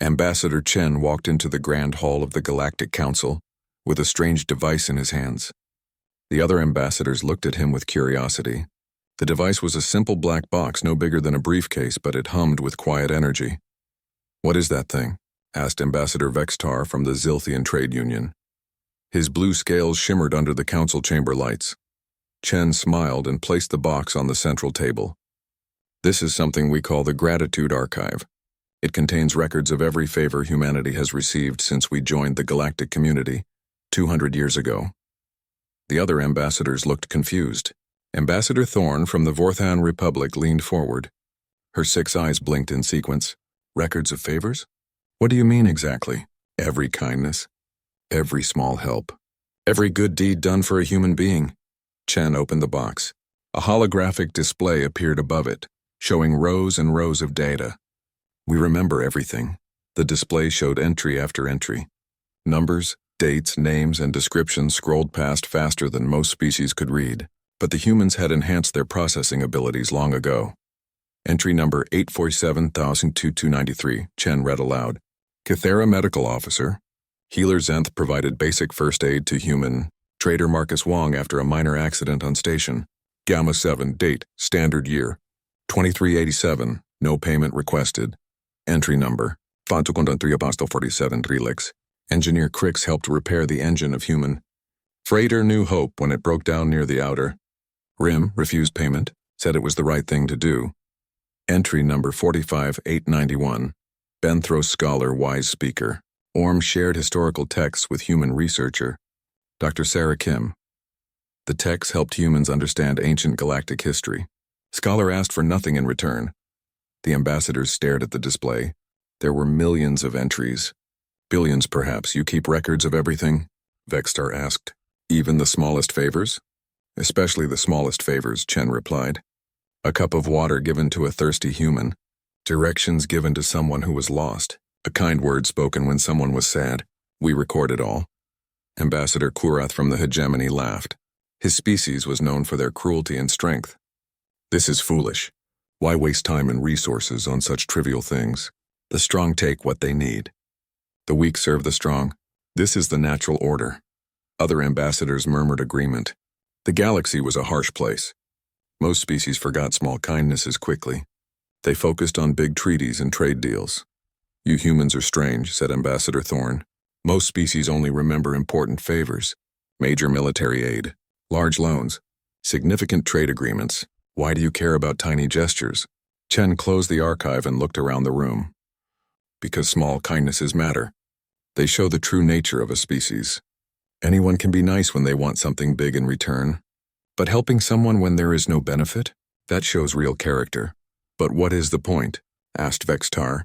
Ambassador Chen walked into the grand hall of the Galactic Council with a strange device in his hands. The other ambassadors looked at him with curiosity. The device was a simple black box no bigger than a briefcase, but it hummed with quiet energy. "What is that thing?" asked Ambassador Vextar from the Zilthian Trade Union. His blue scales shimmered under the council chamber lights. Chen smiled and placed the box on the central table. "This is something we call the Gratitude Archive. It contains records of every favor humanity has received since we joined the galactic community 200 years ago." The other ambassadors looked confused. Ambassador Thorn from the Vorthan Republic leaned forward. Her 6 eyes blinked in sequence. "Records of favors? What do you mean exactly? Every kindness? Every small help? Every good deed done for a human being?" Chen opened the box. A holographic display appeared above it, showing rows and rows of data. "We remember everything." The display showed entry after entry. Numbers, dates, names, and descriptions scrolled past faster than most species could read, but the humans had enhanced their processing abilities long ago. Entry number 847,293, Chen read aloud. Cathera Medical Officer. Healer Zenth provided basic first aid to human. Trader Marcus Wong after a minor accident on station. Gamma 7, date, standard year. 2387, no payment requested. Entry number 553 Relix. Engineer Crix helped repair the engine of human. Freighter New Hope when it broke down near the outer rim, refused payment, said it was the right thing to do. Entry number 45891. Benthros Scholar Wise Speaker. Orm shared historical texts with human researcher, Dr. Sarah Kim. The texts helped humans understand ancient galactic history. Scholar asked for nothing in return. The ambassadors stared at the display. There were millions of entries. "Billions, perhaps. You keep records of everything?" Vextar asked. "Even the smallest favors?" "Especially the smallest favors," Chen replied. A cup of water given to a thirsty human. Directions given to someone who was lost. A kind word spoken when someone was sad. We record it all. Ambassador Kurath from the hegemony laughed. His species was known for their cruelty and strength. "This is foolish. Why waste time and resources on such trivial things? The strong take what they need. The weak serve the strong. This is the natural order." Other ambassadors murmured agreement. The galaxy was a harsh place. Most species forgot small kindnesses quickly. They focused on big treaties and trade deals. "You humans are strange," said Ambassador Thorn. "Most species only remember important favors, major military aid, large loans, significant trade agreements. Why do you care about tiny gestures?" Chen closed the archive and looked around the room. "Because small kindnesses matter. They show the true nature of a species. Anyone can be nice when they want something big in return. But helping someone when there is no benefit? That shows real character." "But what is the point?" asked Vextar.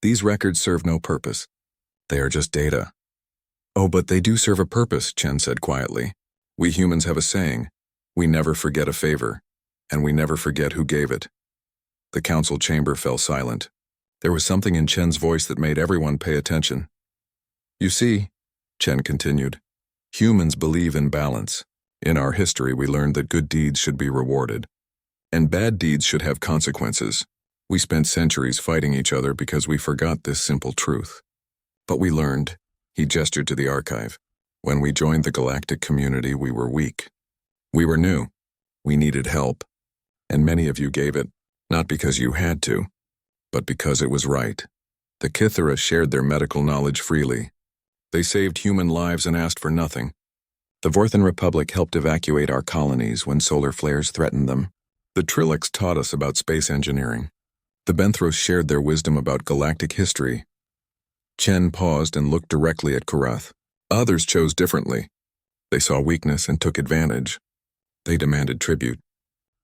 "These records serve no purpose. They are just data." "Oh, but they do serve a purpose," Chen said quietly. "We humans have a saying. We never forget a favor, and we never forget who gave it." The council chamber fell silent. There was something in Chen's voice that made everyone pay attention. "You see," Chen continued, "humans believe in balance. In our history, we learned that good deeds should be rewarded, and bad deeds should have consequences. We spent centuries fighting each other because we forgot this simple truth. But we learned," he gestured to the archive. "When we joined the galactic community, we were weak. We were new. We needed help. And many of you gave it, not because you had to, but because it was right. The Kithera shared their medical knowledge freely. They saved human lives and asked for nothing. The Vorthan Republic helped evacuate our colonies when solar flares threatened them. The Trilix taught us about space engineering. The Benthros shared their wisdom about galactic history." Chen paused and looked directly at Kurath. "Others chose differently. They saw weakness and took advantage. They demanded tribute.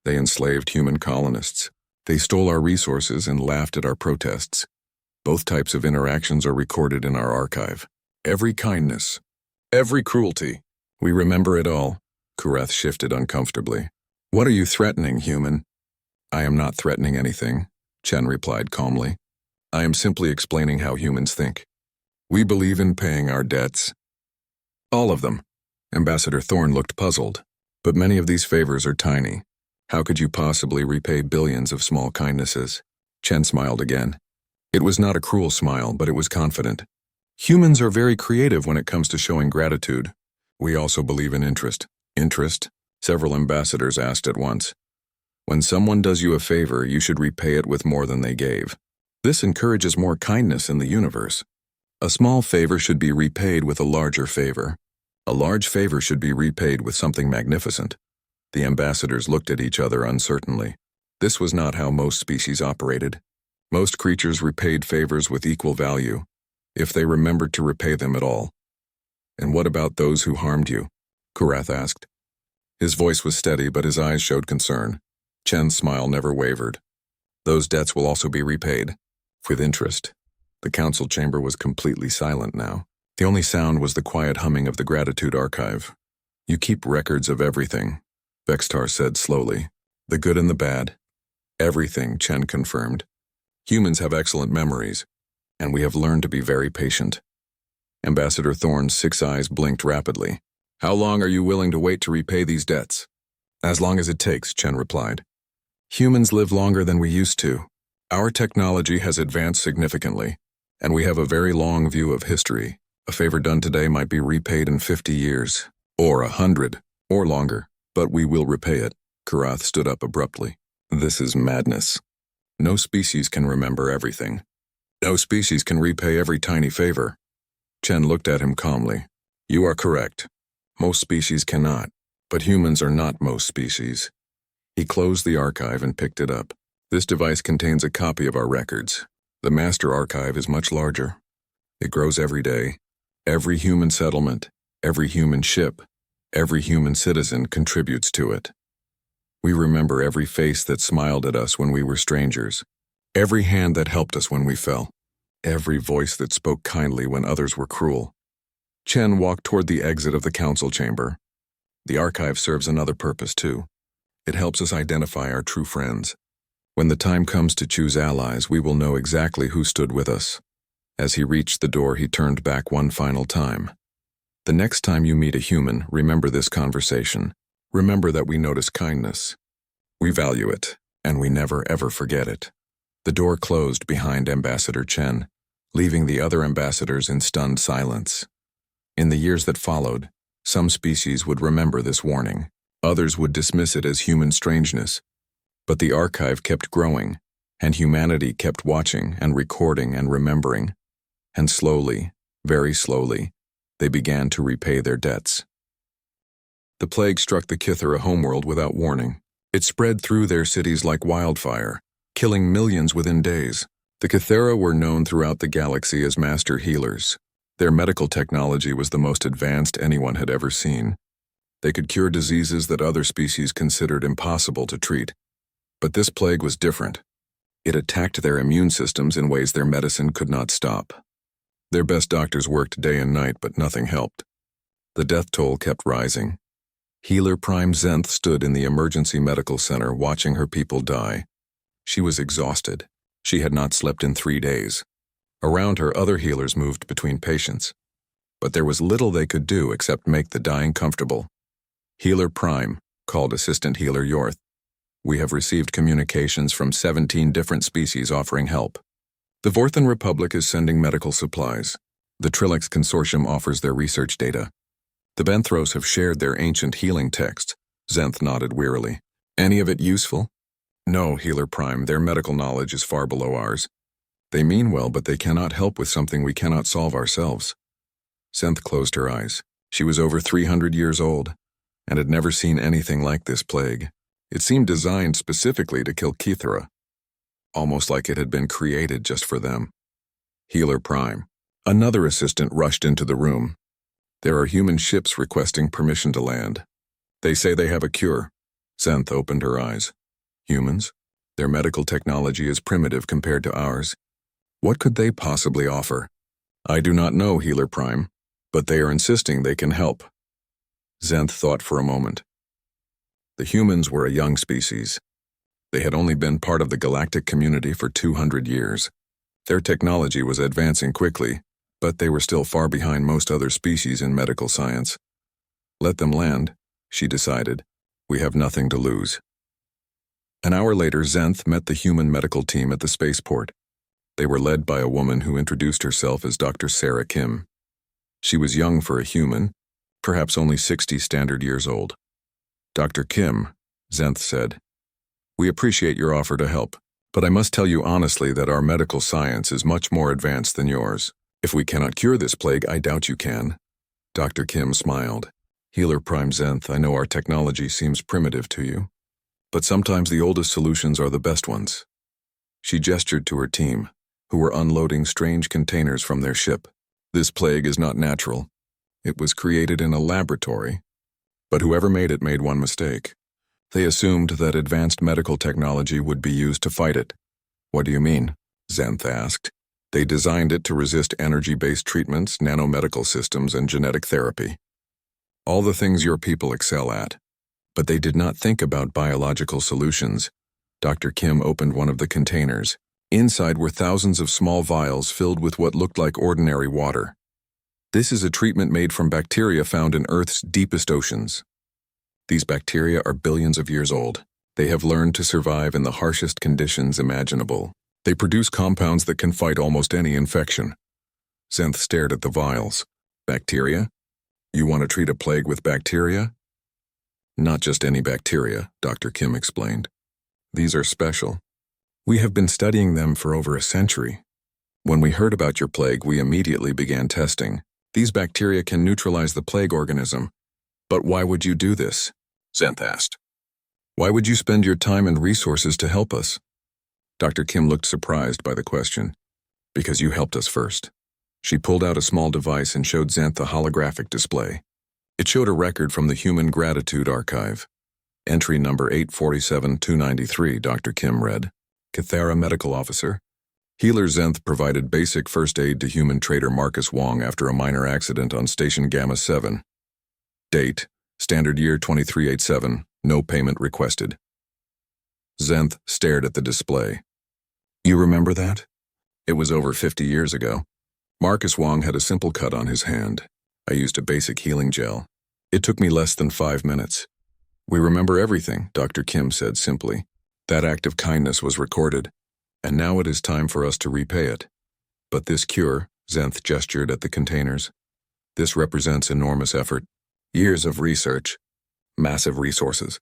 They enslaved human colonists. They stole our resources and laughed at our protests. Both types of interactions are recorded in our archive. Every kindness, every cruelty. We remember it all." Kurath shifted uncomfortably. "What are you threatening, human?" "I am not threatening anything," Chen replied calmly. "I am simply explaining how humans think. We believe in paying our debts." "All of them." Ambassador Thorn looked puzzled. "But many of these favors are tiny. How could you possibly repay billions of small kindnesses?" Chen smiled again. It was not a cruel smile, but it was confident. Humans are very creative when it comes to showing gratitude. We also believe in interest. Interest? Several ambassadors asked at once. When someone does you a favor, you should repay it with more than they gave. This encourages more kindness in the universe. A small favor should be repaid with a larger favor. A large favor should be repaid with something magnificent. The ambassadors looked at each other uncertainly. This was not how most species operated. Most creatures repaid favors with equal value, if they remembered to repay them at all. And what about those who harmed you? Kurath asked. His voice was steady, but his eyes showed concern. Chen's smile never wavered. Those debts will also be repaid. With interest. The council chamber was completely silent now. The only sound was the quiet humming of the gratitude archive. You keep records of everything, Vextar said slowly. The good and the bad. Everything, Chen confirmed. Humans have excellent memories, and we have learned to be very patient. Ambassador Thorne's 6 eyes blinked rapidly. How long are you willing to wait to repay these debts? As long as it takes, Chen replied. Humans live longer than we used to. Our technology has advanced significantly, and we have a very long view of history. A favor done today might be repaid in 50 years, or 100, or longer, but we will repay it. Kurath stood up abruptly. This is madness. No species can remember everything. No species can repay every tiny favor. Chen looked at him calmly. You are correct. Most species cannot, but humans are not most species. He closed the archive and picked it up. This device contains a copy of our records. The master archive is much larger. It grows every day. Every human settlement, every human ship, every human citizen contributes to it. We remember every face that smiled at us when we were strangers, every hand that helped us when we fell, every voice that spoke kindly when others were cruel. Chen walked toward the exit of the council chamber. The archive serves another purpose too. It helps us identify our true friends. When the time comes to choose allies, we will know exactly who stood with us. As he reached the door, he turned back one final time. The next time you meet a human, remember this conversation. Remember that we notice kindness. We value it, and we never ever forget it. The door closed behind Ambassador Chen, leaving the other ambassadors in stunned silence. In the years that followed, some species would remember this warning. Others would dismiss it as human strangeness. But the archive kept growing, and humanity kept watching and recording and remembering. And slowly, very slowly, they began to repay their debts. The plague struck the Kythera homeworld without warning. It spread through their cities like wildfire, killing millions within days. The Kythera were known throughout the galaxy as master healers. Their medical technology was the most advanced anyone had ever seen. They could cure diseases that other species considered impossible to treat. But this plague was different. It attacked their immune systems in ways their medicine could not stop. Their best doctors worked day and night, but nothing helped. The death toll kept rising. Healer Prime Zenth stood in the emergency medical center watching her people die. She was exhausted. She had not slept in 3 days. Around her, other healers moved between patients. But there was little they could do except make the dying comfortable. Healer Prime called Assistant Healer Yorth. We have received communications from 17 different species offering help. The Vorthan Republic is sending medical supplies. The Trilix Consortium offers their research data. The Benthros have shared their ancient healing texts. Zenth nodded wearily. Any of it useful? No, Healer Prime, their medical knowledge is far below ours. They mean well, but they cannot help with something we cannot solve ourselves. Zenth closed her eyes. She was over 300 years old, and had never seen anything like this plague. It seemed designed specifically to kill Kythera, almost like it had been created just for them. Healer Prime. Another assistant rushed into the room. There are human ships requesting permission to land. They say they have a cure. Zenth opened her eyes. Humans? Their medical technology is primitive compared to ours. What could they possibly offer? I do not know, Healer Prime, but they are insisting they can help. Zenth thought for a moment. The humans were a young species. They had only been part of the galactic community for 200 years. Their technology was advancing quickly, but they were still far behind most other species in medical science. Let them land, she decided. We have nothing to lose. An hour later, Zenth met the human medical team at the spaceport. They were led by a woman who introduced herself as Dr. Sarah Kim. She was young for a human, perhaps only 60 standard years old. "Dr. Kim," Zenth said, "we appreciate your offer to help, but I must tell you honestly that our medical science is much more advanced than yours. If we cannot cure this plague, I doubt you can." Dr. Kim smiled. "Healer Prime Zenth, I know our technology seems primitive to you, but sometimes the oldest solutions are the best ones." She gestured to her team, who were unloading strange containers from their ship. "This plague is not natural. It was created in a laboratory, but whoever made it made one mistake. They assumed that advanced medical technology would be used to fight it." "What do you mean?" Zenth asked. "They designed it to resist energy-based treatments, nanomedical systems, and genetic therapy. All the things your people excel at. But they did not think about biological solutions." Dr. Kim opened one of the containers. Inside were thousands of small vials filled with what looked like ordinary water. "This is a treatment made from bacteria found in Earth's deepest oceans. These bacteria are billions of years old. They have learned to survive in the harshest conditions imaginable. They produce compounds that can fight almost any infection." Zenth stared at the vials. "Bacteria? You want to treat a plague with bacteria?" "Not just any bacteria," Dr. Kim explained. "These are special. We have been studying them for over a century. When we heard about your plague, we immediately began testing. These bacteria can neutralize the plague organism." "But why would you do this?" Zenth asked. "Why would you spend your time and resources to help us?" Dr. Kim looked surprised by the question. "Because you helped us first." She pulled out a small device and showed Zenth a holographic display. It showed a record from the Human Gratitude Archive. Entry number 847293, Dr. Kim read. "Cathera Medical Officer. Healer Zenth provided basic first aid to human trader Marcus Wong after a minor accident on Station Gamma 7. Date, standard year 2387, no payment requested." Zenth stared at the display. "You remember that? It was over 50 years ago. Marcus Wong had a simple cut on his hand. I used a basic healing gel. It took me less than 5 minutes." "We remember everything," Dr. Kim said simply. "That act of kindness was recorded, and now it is time for us to repay it. But this cure," Zenth gestured at the containers, "this represents enormous effort. Years of research. Massive resources.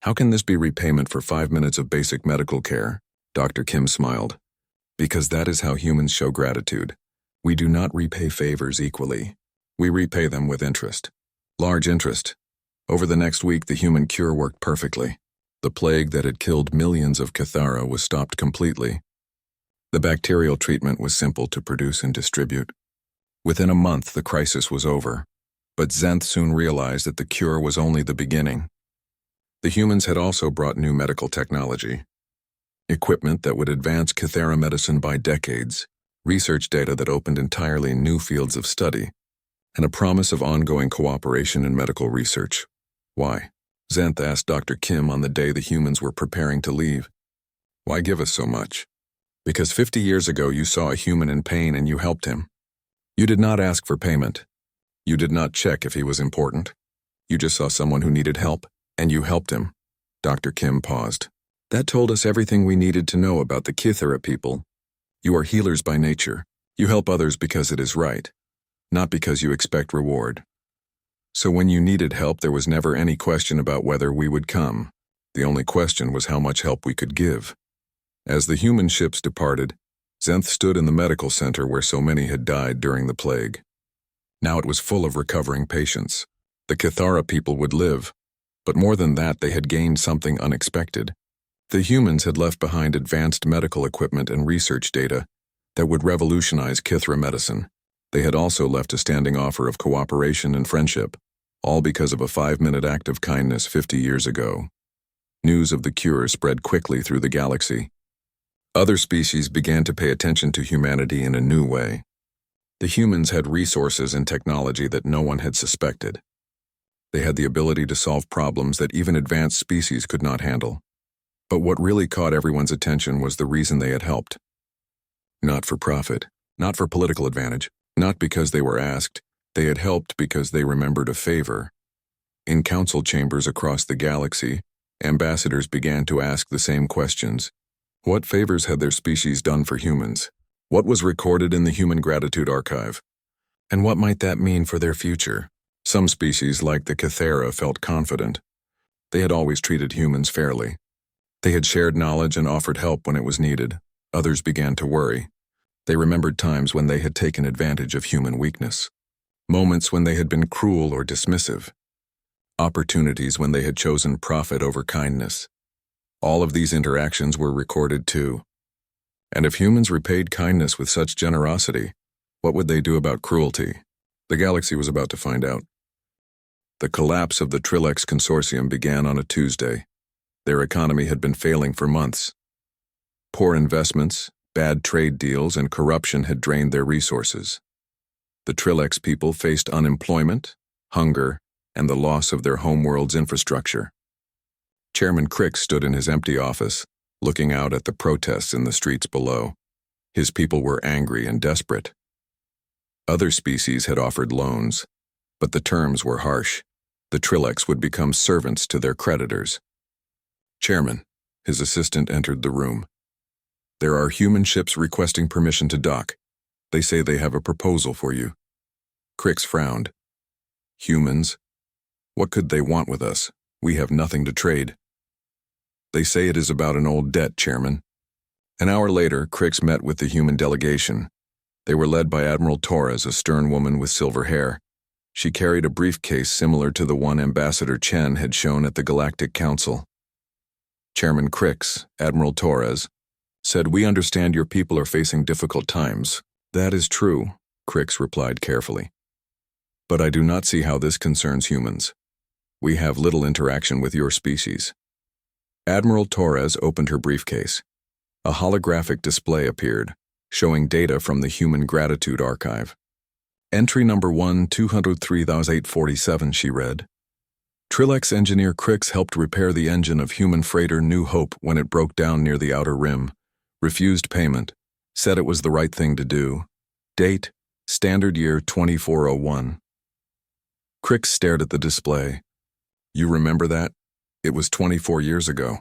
How can this be repayment for 5 minutes of basic medical care?" Dr. Kim smiled. "Because that is how humans show gratitude. We do not repay favors equally. We repay them with interest. Large interest. Over the next week, the human cure worked perfectly. The plague that had killed millions of Cathara was stopped completely. The bacterial treatment was simple to produce and distribute. Within a month, the crisis was over. But Zenth soon realized that the cure was only the beginning. The humans had also brought new medical technology. Equipment that would advance Cathara medicine by decades, research data that opened entirely new fields of study, and a promise of ongoing cooperation in medical research. "Why?" Zenth asked Dr. Kim on the day the humans were preparing to leave. "Why give us so much?" "Because 50 years ago you saw a human in pain and you helped him. You did not ask for payment. You did not check if he was important. You just saw someone who needed help, and you helped him." Dr. Kim paused. "That told us everything we needed to know about the Cathara people. You are healers by nature. You help others because it is right, not because you expect reward. So when you needed help, there was never any question about whether we would come. The only question was how much help we could give." As the human ships departed, Zenth stood in the medical center where so many had died during the plague. Now it was full of recovering patients. The Cathara people would live, but more than that, they had gained something unexpected. The humans had left behind advanced medical equipment and research data that would revolutionize Cathara medicine. They had also left a standing offer of cooperation and friendship, all because of a 5-minute act of kindness 50 years ago. News of the cure spread quickly through the galaxy. Other species began to pay attention to humanity in a new way. The humans had resources and technology that no one had suspected. They had the ability to solve problems that even advanced species could not handle. But what really caught everyone's attention was the reason they had helped. Not for profit, not for political advantage, not because they were asked. They had helped because they remembered a favor. In council chambers across the galaxy, ambassadors began to ask the same questions. What favors had their species done for humans? What was recorded in the Human Gratitude Archive? And what might that mean for their future? Some species, like the Kythera, felt confident. They had always treated humans fairly. They had shared knowledge and offered help when it was needed. Others began to worry. They remembered times when they had taken advantage of human weakness. Moments when they had been cruel or dismissive. Opportunities when they had chosen profit over kindness. All of these interactions were recorded too. And if humans repaid kindness with such generosity, what would they do about cruelty? The galaxy was about to find out. The collapse of the Trilex Consortium began on a Tuesday. Their economy had been failing for months. Poor investments, bad trade deals, and corruption had drained their resources. The Trilex people faced unemployment, hunger, and the loss of their homeworld's infrastructure. Chairman Crick stood in his empty office, looking out at the protests in the streets below. His people were angry and desperate. Other species had offered loans, but the terms were harsh. The Trilex would become servants to their creditors. Chairman, his assistant entered the room. There are human ships requesting permission to dock. They say they have a proposal for you. Crix frowned. Humans? What could they want with us? We have nothing to trade. They say it is about an old debt, Chairman. An hour later, Crix met with the human delegation. They were led by Admiral Torres, a stern woman with silver hair. She carried a briefcase similar to the one Ambassador Chen had shown at the Galactic Council. Chairman Crix, Admiral Torres, said, "We understand your people are facing difficult times." "That is true," Crix replied carefully. "But I do not see how this concerns humans. We have little interaction with your species." Admiral Torres opened her briefcase. A holographic display appeared, showing data from the Human Gratitude Archive. Entry number 1-203,847, she read. Trilex engineer Crix helped repair the engine of human freighter New Hope when it broke down near the outer rim. Refused payment. Said it was the right thing to do. Date, standard year 2401. Crix stared at the display. You remember that? It was 24 years ago.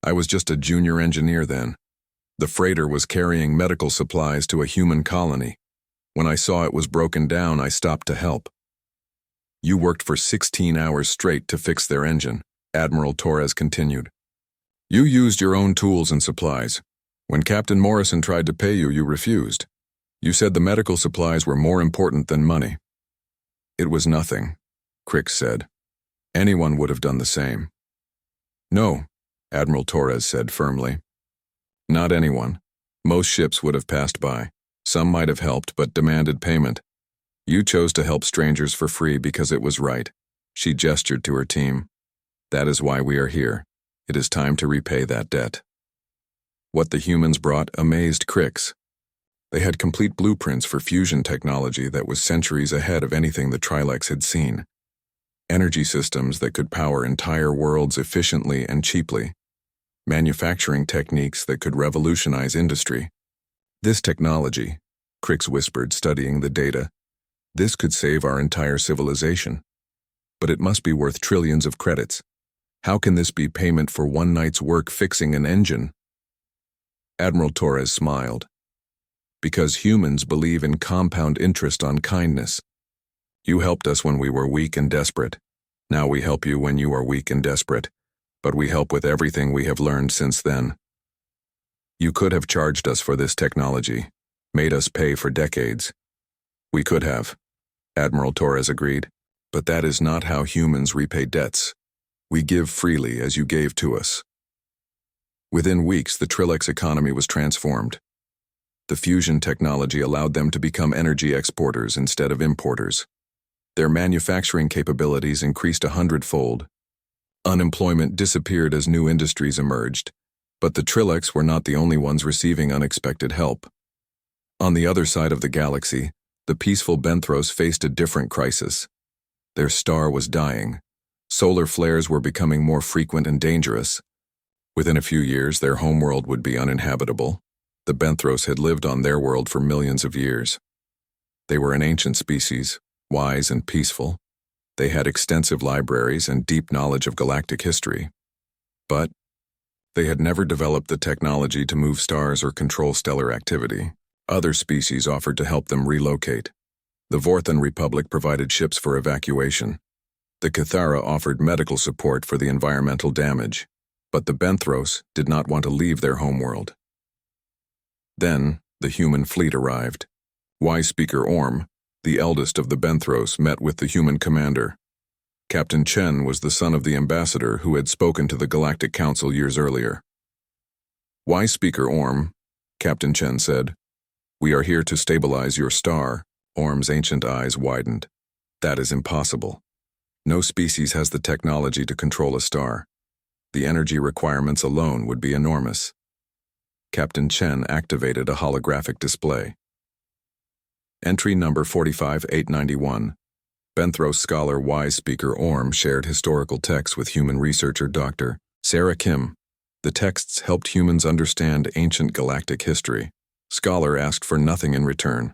I was just a junior engineer then. The freighter was carrying medical supplies to a human colony. When I saw it was broken down, I stopped to help. You worked for 16 hours straight to fix their engine, Admiral Torres continued. You used your own tools and supplies. When Captain Morrison tried to pay you, you refused. You said the medical supplies were more important than money. It was nothing, Crix said. Anyone would have done the same. No, Admiral Torres said firmly. Not anyone. Most ships would have passed by. Some might have helped, but demanded payment. You chose to help strangers for free because it was right. She gestured to her team. That is why we are here. It is time to repay that debt. What the humans brought amazed Crix. They had complete blueprints for fusion technology that was centuries ahead of anything the Trilex had seen. Energy systems that could power entire worlds efficiently and cheaply. Manufacturing techniques that could revolutionize industry. This technology, Crix whispered, studying the data, this could save our entire civilization. But it must be worth trillions of credits. How can this be payment for one night's work fixing an engine? Admiral Torres smiled. Because humans believe in compound interest on kindness. You helped us when we were weak and desperate. Now we help you when you are weak and desperate. But we help with everything we have learned since then. You could have charged us for this technology, made us pay for decades. We could have, Admiral Torres agreed, but that is not how humans repay debts. We give freely as you gave to us. Within weeks, the Trilex economy was transformed. The fusion technology allowed them to become energy exporters instead of importers. Their manufacturing capabilities increased 100-fold. Unemployment disappeared as new industries emerged, but the Trilex were not the only ones receiving unexpected help. On the other side of the galaxy, the peaceful Benthros faced a different crisis. Their star was dying. Solar flares were becoming more frequent and dangerous. Within a few years, their homeworld would be uninhabitable. The Benthros had lived on their world for millions of years. They were an ancient species, wise and peaceful. They had extensive libraries and deep knowledge of galactic history. But they had never developed the technology to move stars or control stellar activity. Other species offered to help them relocate. The Vorthan Republic provided ships for evacuation. The Cathara offered medical support for the environmental damage, but the Benthros did not want to leave their homeworld. Then, the human fleet arrived. Y-Speaker Orm, the eldest of the Benthros, met with the human commander. Captain Chen was the son of the ambassador who had spoken to the Galactic Council years earlier. Y-Speaker Orm, Captain Chen said, "We are here to stabilize your star." Orm's ancient eyes widened. "That is impossible. No species has the technology to control a star. The energy requirements alone would be enormous." Captain Chen activated a holographic display. Entry number 45891. Benthros scholar Y-Speaker Orm shared historical texts with human researcher Dr. Sarah Kim. The texts helped humans understand ancient galactic history. Scholar asked for nothing in return.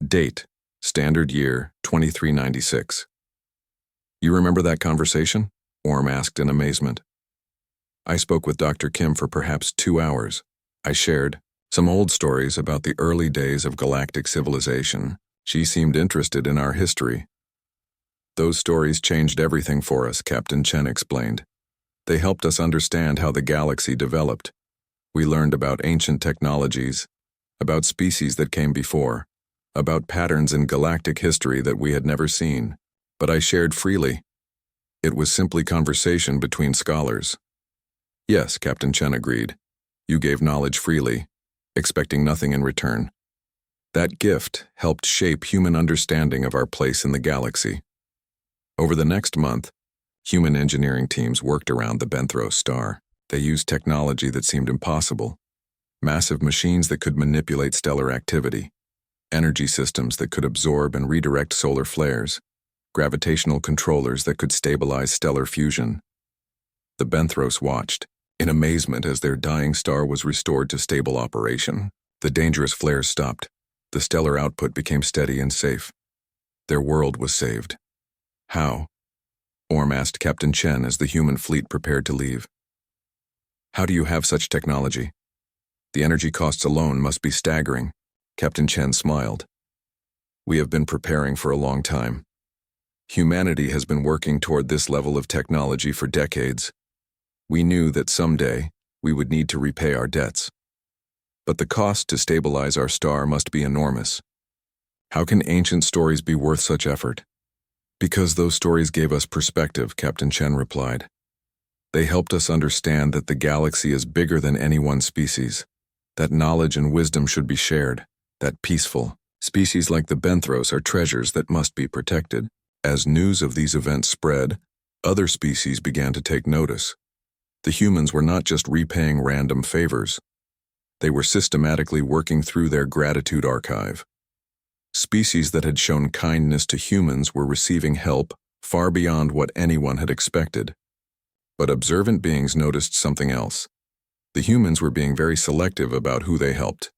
Date: Standard Year 2396. "You remember that conversation?" Orm asked in amazement. "I spoke with Dr. Kim for perhaps 2 hours. I shared some old stories about the early days of galactic civilization. She seemed interested in our history." "Those stories changed everything for us," Captain Chen explained. "They helped us understand how the galaxy developed. We learned about ancient technologies, about species that came before, about patterns in galactic history that we had never seen. But I shared freely. It was simply conversation between scholars." "Yes," Captain Chen agreed. "You gave knowledge freely, expecting nothing in return. That gift helped shape human understanding of our place in the galaxy." Over the next month, human engineering teams worked around the Benthros star. They used technology that seemed impossible. Massive machines that could manipulate stellar activity. Energy systems that could absorb and redirect solar flares. Gravitational controllers that could stabilize stellar fusion. The Benthros watched, in amazement as their dying star was restored to stable operation. The dangerous flares stopped. The stellar output became steady and safe. Their world was saved. "How?" Orm asked Captain Chen as the human fleet prepared to leave. "How do you have such technology? The energy costs alone must be staggering." Captain Chen smiled. "We have been preparing for a long time. Humanity has been working toward this level of technology for decades. We knew that someday we would need to repay our debts. But the cost to stabilize our star must be enormous. How can ancient stories be worth such effort?" "Because those stories gave us perspective," Captain Chen replied. "They helped us understand that the galaxy is bigger than any one species, that knowledge and wisdom should be shared, that peaceful species like the Benthros are treasures that must be protected." As news of these events spread, other species began to take notice. The humans were not just repaying random favors. They were systematically working through their gratitude archive. Species that had shown kindness to humans were receiving help far beyond what anyone had expected. But observant beings noticed something else. The humans were being very selective about who they helped.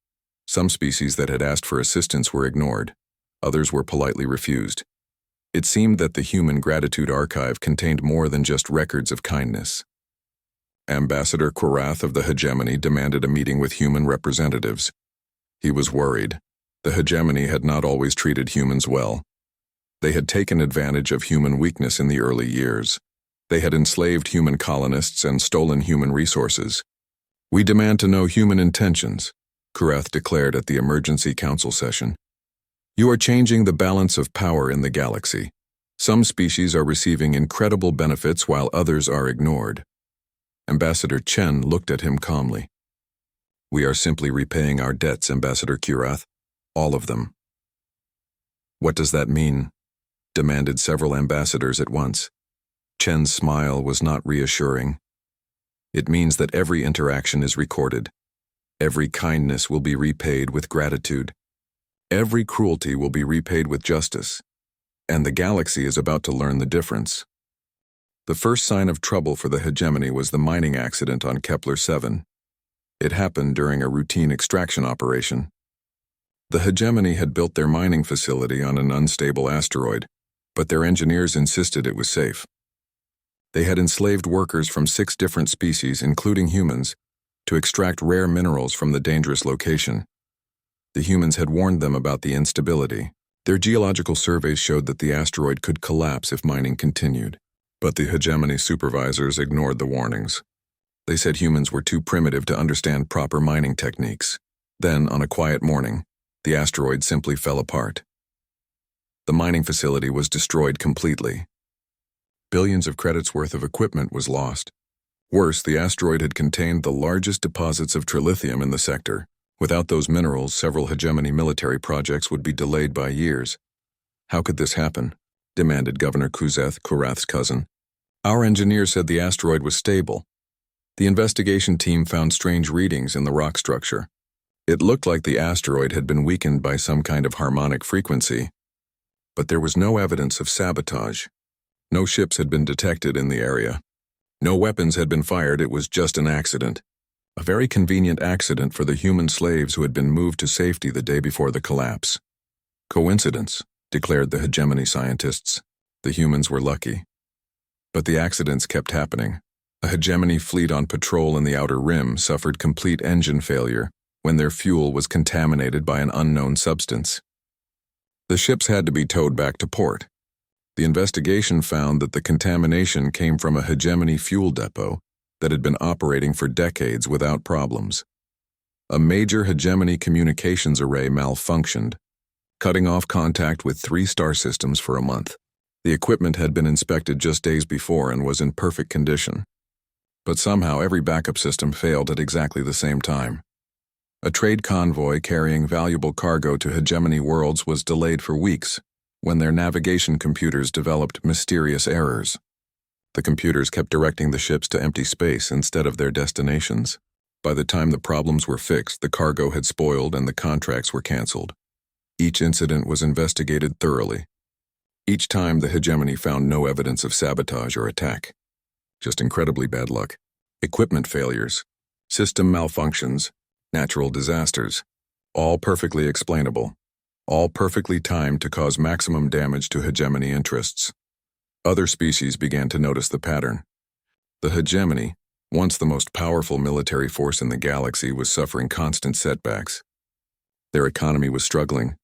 Some species that had asked for assistance were ignored. Others were politely refused. It seemed that the human gratitude archive contained more than just records of kindness. Ambassador Quirath of the Hegemony demanded a meeting with human representatives. He was worried. The Hegemony had not always treated humans well. They had taken advantage of human weakness in the early years. They had enslaved human colonists and stolen human resources. "We demand to know human intentions," Quirath declared at the emergency council session. "You are changing the balance of power in the galaxy. Some species are receiving incredible benefits while others are ignored." Ambassador Chen looked at him calmly. "We are simply repaying our debts, Ambassador Quirath. All of them." "What does that mean?" demanded several ambassadors at once. Chen's smile was not reassuring. "It means that every interaction is recorded. Every kindness will be repaid with gratitude. Every cruelty will be repaid with justice. And the galaxy is about to learn the difference." The first sign of trouble for the Hegemony was the mining accident on Kepler 7. It happened during a routine extraction operation. The Hegemony had built their mining facility on an unstable asteroid, but their engineers insisted it was safe. They had enslaved workers from 6 different species, including humans, to extract rare minerals from the dangerous location. The humans had warned them about the instability. Their geological surveys showed that the asteroid could collapse if mining continued. But the hegemony supervisors ignored the warnings. They said humans were too primitive to understand proper mining techniques. Then, on a quiet morning, the asteroid simply fell apart. The mining facility was destroyed completely. Billions of credits worth of equipment was lost. Worse, the asteroid had contained the largest deposits of trilithium in the sector. Without those minerals, several hegemony military projects would be delayed by years. How could this happen? Demanded Governor Kurath's cousin. Our engineer said the asteroid was stable. The investigation team found strange readings in the rock structure. It looked like the asteroid had been weakened by some kind of harmonic frequency. But there was no evidence of sabotage. No ships had been detected in the area. No weapons had been fired, it was just an accident. A very convenient accident for the human slaves who had been moved to safety the day before the collapse. Coincidence, declared the hegemony scientists. The humans were lucky. But the accidents kept happening. A hegemony fleet on patrol in the Outer Rim suffered complete engine failure when their fuel was contaminated by an unknown substance. The ships had to be towed back to port. The investigation found that the contamination came from a hegemony fuel depot that had been operating for decades without problems. A major hegemony communications array malfunctioned, cutting off contact with 3 star systems for a month. The equipment had been inspected just days before and was in perfect condition. But somehow every backup system failed at exactly the same time. A trade convoy carrying valuable cargo to hegemony worlds was delayed for weeks when their navigation computers developed mysterious errors. The computers kept directing the ships to empty space instead of their destinations. By the time the problems were fixed, the cargo had spoiled and the contracts were canceled. Each incident was investigated thoroughly. Each time the hegemony found no evidence of sabotage or attack. Just incredibly bad luck. Equipment failures, system malfunctions, natural disasters. All perfectly explainable. All perfectly timed to cause maximum damage to hegemony interests. Other species began to notice the pattern. The hegemony, once the most powerful military force in the galaxy, was suffering constant setbacks. Their economy was struggling.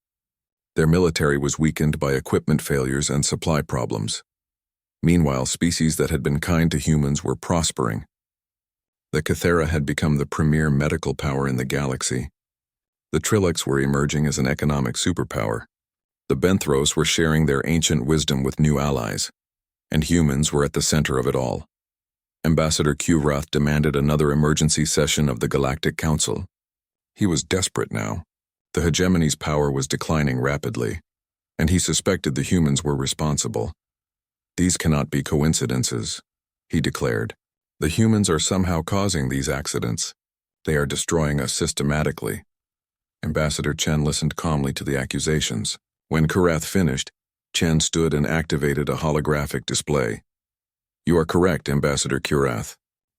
Their military was weakened by equipment failures and supply problems. Meanwhile, species that had been kind to humans were prospering. The Cathera had become the premier medical power in the galaxy. The Trilix were emerging as an economic superpower. The Benthros were sharing their ancient wisdom with new allies. And humans were at the center of it all. Ambassador Kurath demanded another emergency session of the Galactic Council. He was desperate now. The hegemony's power was declining rapidly, and he suspected the humans were responsible. These cannot be coincidences, he declared. The humans are somehow causing these accidents. They are destroying us systematically. Ambassador Chen listened calmly to the accusations. When Kurath finished, Chen stood and activated a holographic display. You are correct, Ambassador Kurath.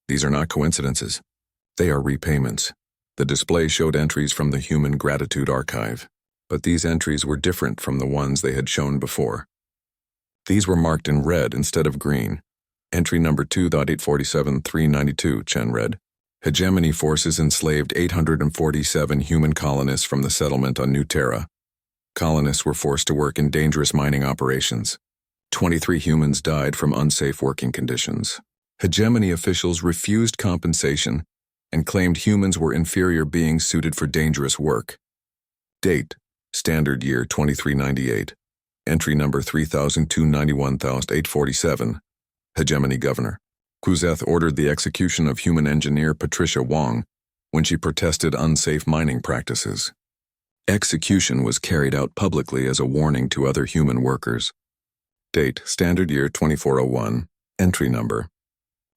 These are not coincidences. They are repayments. The display showed entries from the Human Gratitude Archive, but these entries were different from the ones they had shown before. These were marked in red instead of green. Entry number 2.847392, Chen read. Hegemony forces enslaved 847 human colonists from the settlement on New Terra. Colonists were forced to work in dangerous mining operations. 23 humans died from unsafe working conditions. Hegemony officials refused compensation and claimed humans were inferior beings suited for dangerous work. Date: Standard Year 2398. Entry number 3291,847. Hegemony Governor. Kuzeth ordered the execution of human engineer Patricia Wong when she protested unsafe mining practices. Execution was carried out publicly as a warning to other human workers. Date: Standard Year 2401. Entry number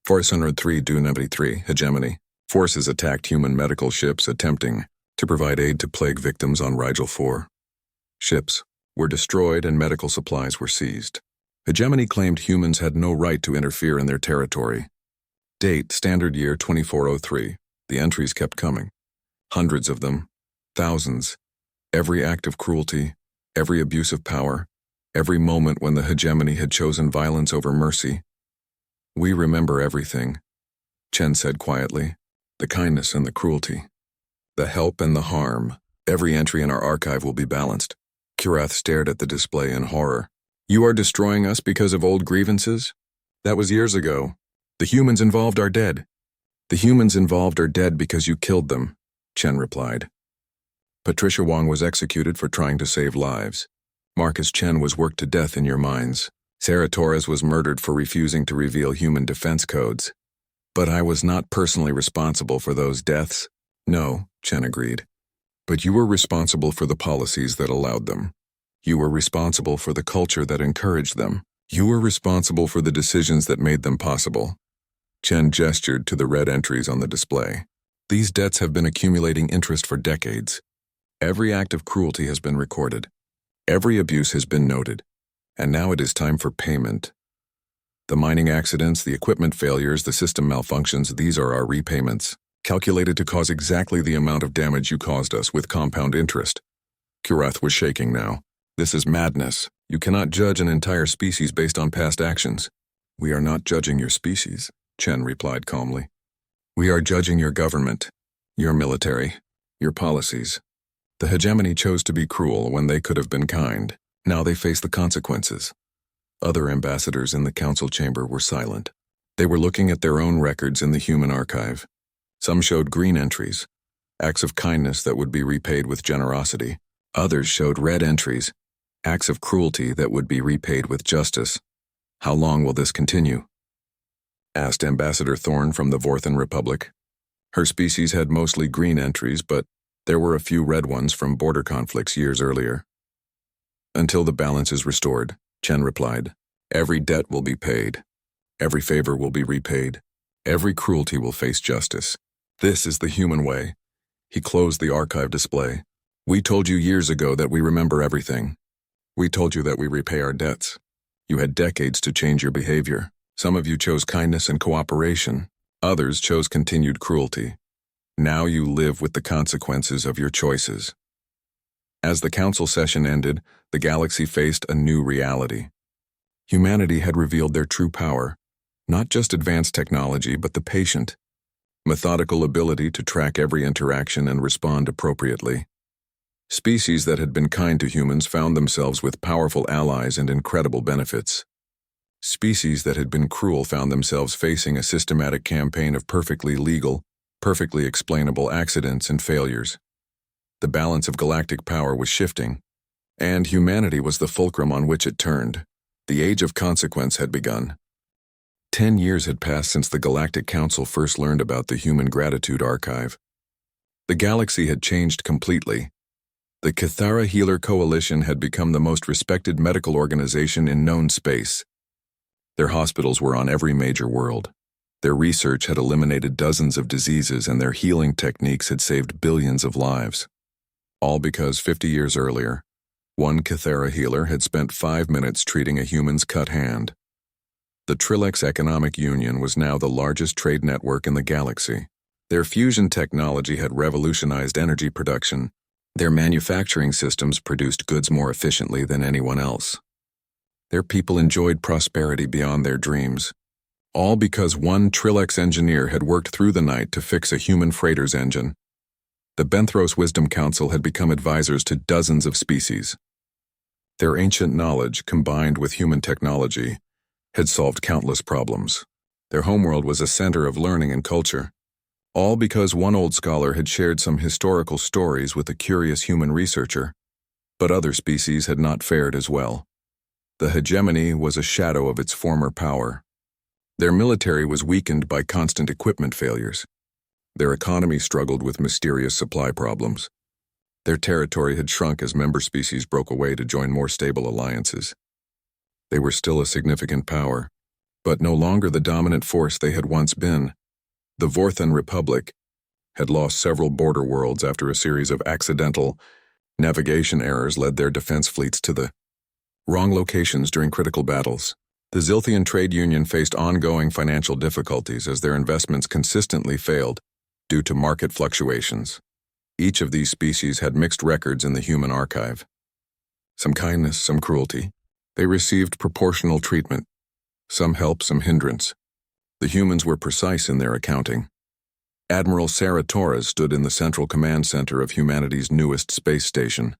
403-93. Hegemony. Forces attacked human medical ships attempting to provide aid to plague victims on Rigel 4. Ships were destroyed and medical supplies were seized. Hegemony claimed humans had no right to interfere in their territory. Date: Standard Year 2403. The entries kept coming. Hundreds of them. Thousands. Every act of cruelty, every abuse of power, every moment when the hegemony had chosen violence over mercy. We remember everything, Chen said quietly. The kindness and the cruelty. The help and the harm. Every entry in our archive will be balanced. Kurath stared at the display in horror. You are destroying us because of old grievances? That was years ago. The humans involved are dead. The humans involved are dead because you killed them, Chen replied. Patricia Wong was executed for trying to save lives. Marcus Chen was worked to death in your mines. Sarah Torres was murdered for refusing to reveal human defense codes. But I was not personally responsible for those deaths. No, Chen agreed. But you were responsible for the policies that allowed them. You were responsible for the culture that encouraged them. You were responsible for the decisions that made them possible. Chen gestured to the red entries on the display. These debts have been accumulating interest for decades. Every act of cruelty has been recorded. Every abuse has been noted. And now it is time for payment. The mining accidents, the equipment failures, the system malfunctions, these are our repayments, calculated to cause exactly the amount of damage you caused us with compound interest. Kurath was shaking now. This is madness. You cannot judge an entire species based on past actions. We are not judging your species, Chen replied calmly. We are judging your government, your military, your policies. The hegemony chose to be cruel when they could have been kind. Now they face the consequences. Other ambassadors in the council chamber were silent. They were looking at their own records in the human archive. Some showed green entries, acts of kindness that would be repaid with generosity. Others showed red entries, acts of cruelty that would be repaid with justice. How long will this continue? Asked Ambassador Thorne from the Vorthan Republic. Her species had mostly green entries, but there were a few red ones from border conflicts years earlier. Until the balance is restored, Chen replied. Every debt will be paid. Every favor will be repaid. Every cruelty will face justice. This is the human way. He closed the archive display. We told you years ago that we remember everything. We told you that we repay our debts. You had decades to change your behavior. Some of you chose kindness and cooperation. Others chose continued cruelty. Now you live with the consequences of your choices. As the council session ended, the galaxy faced a new reality. Humanity had revealed their true power, not just advanced technology, but the patient, methodical ability to track every interaction and respond appropriately. Species that had been kind to humans found themselves with powerful allies and incredible benefits. Species that had been cruel found themselves facing a systematic campaign of perfectly legal, perfectly explainable accidents and failures. The balance of galactic power was shifting, and humanity was the fulcrum on which it turned. The age of consequence had begun. 10 years had passed since the Galactic Council first learned about the Human Gratitude Archive. The galaxy had changed completely. The Cathara Healer Coalition had become the most respected medical organization in known space. Their hospitals were on every major world. Their research had eliminated dozens of diseases, and their healing techniques had saved billions of lives. All because 50 years earlier, one Cathara healer had spent 5 minutes treating a human's cut hand. The Trilex Economic Union was now the largest trade network in the galaxy. Their fusion technology had revolutionized energy production. Their manufacturing systems produced goods more efficiently than anyone else. Their people enjoyed prosperity beyond their dreams. All because one Trilex engineer had worked through the night to fix a human freighter's engine. The Benthros Wisdom Council had become advisors to dozens of species. Their ancient knowledge, combined with human technology, had solved countless problems. Their homeworld was a center of learning and culture. All because one old scholar had shared some historical stories with a curious human researcher, but other species had not fared as well. The hegemony was a shadow of its former power. Their military was weakened by constant equipment failures. Their economy struggled with mysterious supply problems. Their territory had shrunk as member species broke away to join more stable alliances. They were still a significant power, but no longer the dominant force they had once been. The Vorthan Republic had lost several border worlds after a series of accidental navigation errors led their defense fleets to the wrong locations during critical battles. The Zilthian Trade Union faced ongoing financial difficulties as their investments consistently failed due to market fluctuations. Each of these species had mixed records in the human archive. Some kindness, some cruelty. They received proportional treatment. Some help, some hindrance. The humans were precise in their accounting. Admiral Sarah Torres stood in the central command center of humanity's newest space station.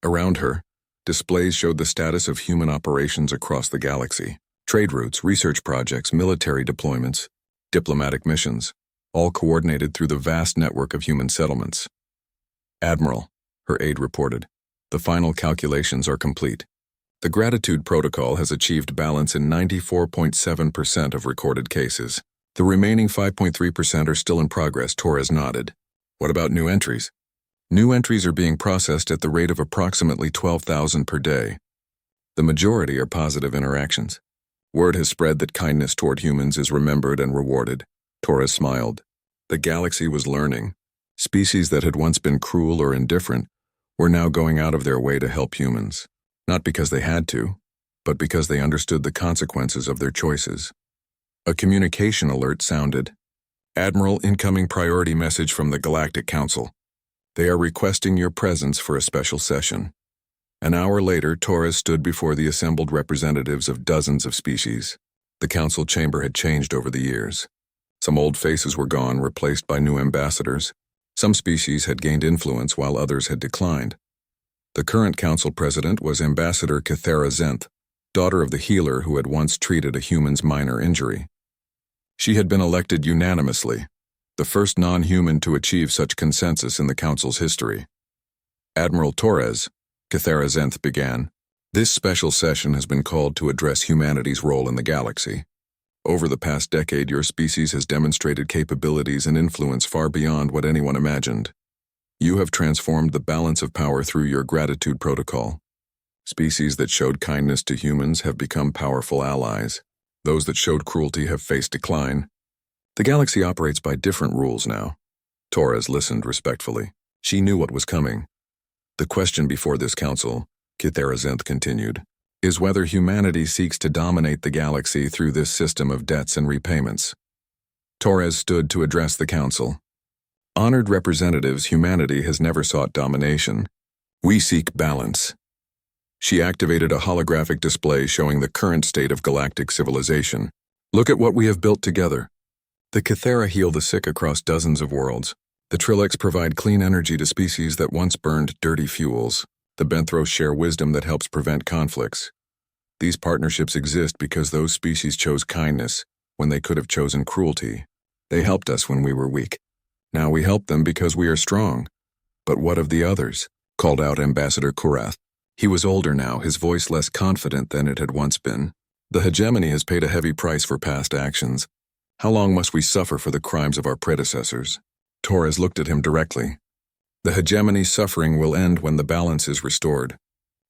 Around her, displays showed the status of human operations across the galaxy. Trade routes, research projects, military deployments, diplomatic missions, all coordinated through the vast network of human settlements. "Admiral," her aide reported, "the final calculations are complete. The gratitude protocol has achieved balance in 94.7% of recorded cases. The remaining 5.3% are still in progress." Torres nodded. "What about new entries?" "New entries are being processed at the rate of approximately 12,000 per day. The majority are positive interactions. Word has spread that kindness toward humans is remembered and rewarded." Torres smiled. The galaxy was learning. Species that had once been cruel or indifferent were now going out of their way to help humans, not because they had to, but because they understood the consequences of their choices. A communication alert sounded. "Admiral, incoming priority message from the Galactic Council. They are requesting your presence for a special session." An hour later, Torres stood before the assembled representatives of dozens of species. The council chamber had changed over the years. Some old faces were gone, replaced by new ambassadors. Some species had gained influence while others had declined. The current council president was Ambassador Kythera Zenth, daughter of the healer who had once treated a human's minor injury. She had been elected unanimously, the first non-human to achieve such consensus in the council's history. "Admiral Torres," Kythera Zenth began, "this special session has been called to address humanity's role in the galaxy. Over the past decade, your species has demonstrated capabilities and influence far beyond what anyone imagined. You have transformed the balance of power through your gratitude protocol. Species that showed kindness to humans have become powerful allies. Those that showed cruelty have faced decline. The galaxy operates by different rules now." Torres listened respectfully. She knew what was coming. "The question before this council," Kythera Zenth continued, "is whether humanity seeks to dominate the galaxy through this system of debts and repayments." Torres stood to address the council. "Honored representatives, humanity has never sought domination. We seek balance." She activated a holographic display showing the current state of galactic civilization. "Look at what we have built together. The Kythera heal the sick across dozens of worlds. The Trillics provide clean energy to species that once burned dirty fuels. The Benthros share wisdom that helps prevent conflicts. These partnerships exist because those species chose kindness when they could have chosen cruelty. They helped us when we were weak. Now we help them because we are strong." "But what of the others?" called out Ambassador Kurath. He was older now, his voice less confident than it had once been. "The hegemony has paid a heavy price for past actions. How long must we suffer for the crimes of our predecessors?" Torres looked at him directly. "The hegemony's suffering will end when the balance is restored.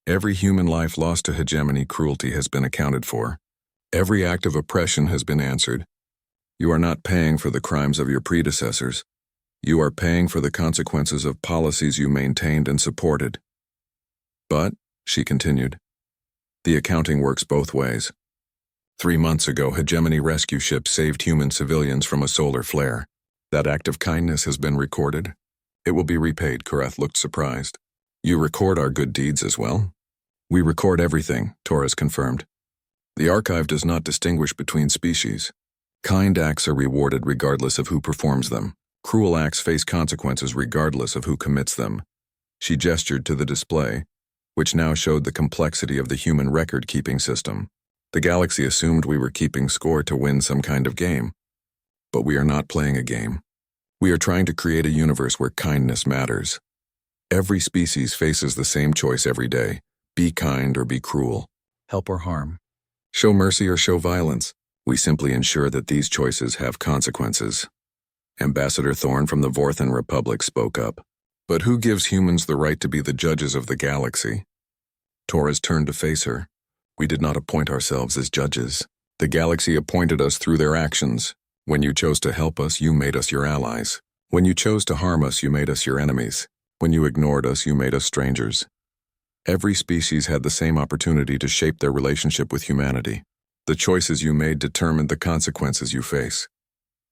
Every human life lost to hegemony cruelty has been accounted for. Every act of oppression has been answered. You are not paying for the crimes of your predecessors. You are paying for the consequences of policies you maintained and supported." "But," she continued, "the accounting works both ways. 3 months ago, hegemony rescue ships saved human civilians from a solar flare. That act of kindness has been recorded. It will be repaid." Kurath looked surprised. "You record our good deeds as well?" "We record everything," Torres confirmed. "The archive does not distinguish between species. Kind acts are rewarded regardless of who performs them. Cruel acts face consequences regardless of who commits them." She gestured to the display, which now showed the complexity of the human record-keeping system. The galaxy assumed we were keeping score to win some kind of game. But we are not playing a game. We are trying to create a universe where kindness matters. Every species faces the same choice every day: be kind or be cruel, help or harm, show mercy or show violence. We simply ensure that these choices have consequences." Ambassador Thorne from the Vorthan Republic spoke up. "But who gives humans the right to be the judges of the galaxy?" Torres turned to face her. "We did not appoint ourselves as judges. The galaxy appointed us through their actions. When you chose to help us, you made us your allies. When you chose to harm us, you made us your enemies. When you ignored us, you made us strangers. Every species had the same opportunity to shape their relationship with humanity. The choices you made determined the consequences you face."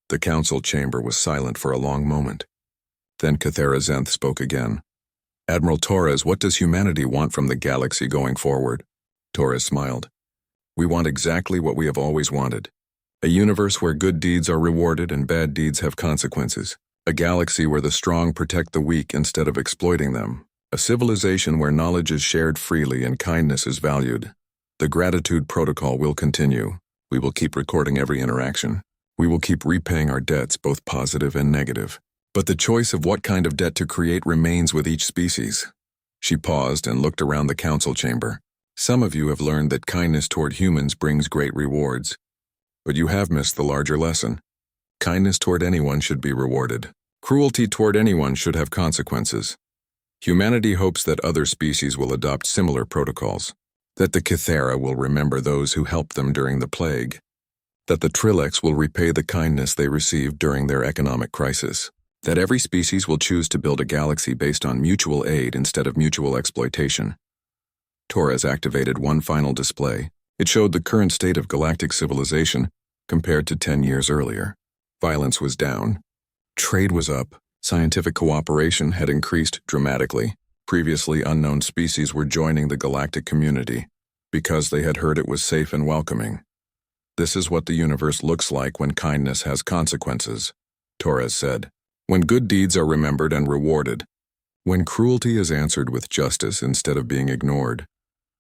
The council chamber was silent for a long moment. Then Kythera Zenth spoke again. "Admiral Torres, what does humanity want from the galaxy going forward?" Torres smiled. "We want exactly what we have always wanted. A universe where good deeds are rewarded and bad deeds have consequences. A galaxy where the strong protect the weak instead of exploiting them. A civilization where knowledge is shared freely and kindness is valued. The gratitude protocol will continue. We will keep recording every interaction. We will keep repaying our debts, both positive and negative. But the choice of what kind of debt to create remains with each species. She paused and looked around the council chamber. Some of you have learned that kindness toward humans brings great rewards. But you have missed the larger lesson. Kindness toward anyone should be rewarded. Cruelty toward anyone should have consequences. Humanity hopes that other species will adopt similar protocols. That the Kythera will remember those who helped them during the plague. That the Trilix will repay the kindness they received during their economic crisis. That every species will choose to build a galaxy based on mutual aid instead of mutual exploitation. Torres activated one final display. It showed the current state of galactic civilization compared to 10 years earlier. Violence was down. Trade was up. Scientific cooperation had increased dramatically. Previously unknown species were joining the galactic community because they had heard it was safe and welcoming. This is what the universe looks like when kindness has consequences, Torres said. When good deeds are remembered and rewarded. When cruelty is answered with justice instead of being ignored.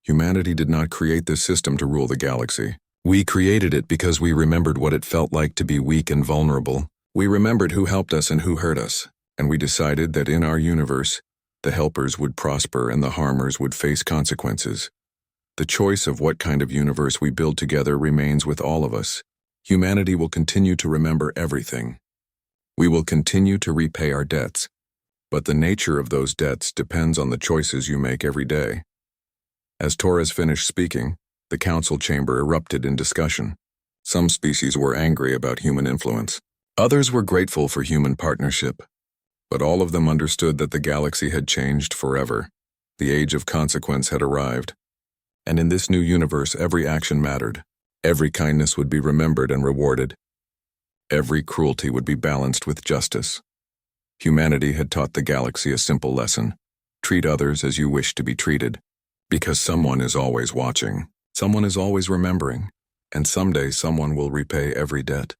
Humanity did not create this system to rule the galaxy. We created it because we remembered what it felt like to be weak and vulnerable. We remembered who helped us and who hurt us, and we decided that in our universe, the helpers would prosper and the harmers would face consequences. The choice of what kind of universe we build together remains with all of us. Humanity will continue to remember everything. We will continue to repay our debts, but the nature of those debts depends on the choices you make every day. As Torres finished speaking, the council chamber erupted in discussion. Some species were angry about human influence. Others were grateful for human partnership. But all of them understood that the galaxy had changed forever. The age of consequence had arrived. And in this new universe, every action mattered. Every kindness would be remembered and rewarded. Every cruelty would be balanced with justice. Humanity had taught the galaxy a simple lesson. Treat others as you wish to be treated. Because someone is always watching. Someone is always remembering. And someday someone will repay every debt.